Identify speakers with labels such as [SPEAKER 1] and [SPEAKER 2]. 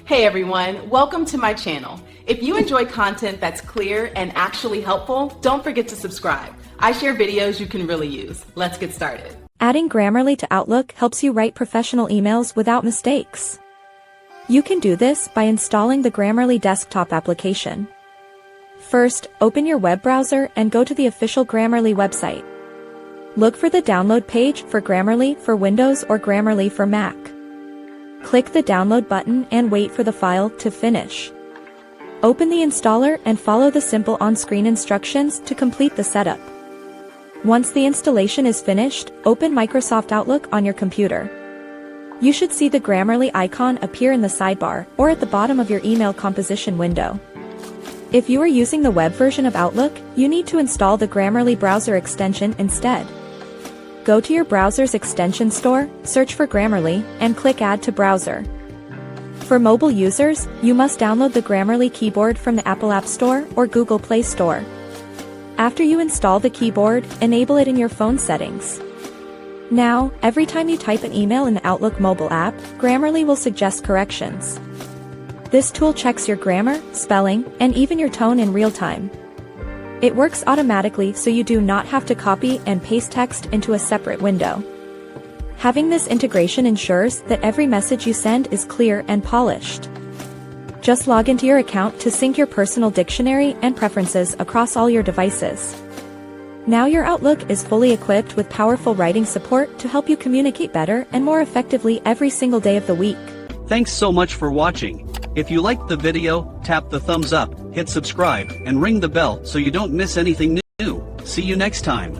[SPEAKER 1] Hey everyone, welcome to my channel. If you enjoy content that's clear and actually helpful, don't forget to subscribe. I share videos you can really use. Let's get started.
[SPEAKER 2] Adding Grammarly to Outlook helps you write professional emails without mistakes. You can do this by installing the Grammarly desktop application. First, open your web browser and go to the official Grammarly website. Look for the download page for Grammarly for Windows or Grammarly for Mac. Click the download button and wait for the file to finish. Open the installer and follow the simple on-screen instructions to complete the setup. Once the installation is finished, open Microsoft Outlook on your computer. You should see the Grammarly icon appear in the sidebar or at the bottom of your email composition window. If you are using the web version of Outlook, you need to install the Grammarly browser extension instead. Go to your browser's extension store, search for Grammarly, and click Add to Browser. For mobile users, you must download the Grammarly keyboard from the Apple App Store or Google Play Store. After you install the keyboard, enable it in your phone settings. Now, every time you type an email in the Outlook mobile app, Grammarly will suggest corrections. This tool checks your grammar, spelling, and even your tone in real time. It works automatically so you do not have to copy and paste text into a separate window. Having this integration ensures that every message you send is clear and polished. Just log into your account to sync your personal dictionary and preferences across all your devices. Now your Outlook is fully equipped with powerful writing support to help you communicate better and more effectively every single day of the week.
[SPEAKER 3] Thanks so much for watching. If you liked the video, tap the thumbs up, hit subscribe, and ring the bell so you don't miss anything new. See you next time.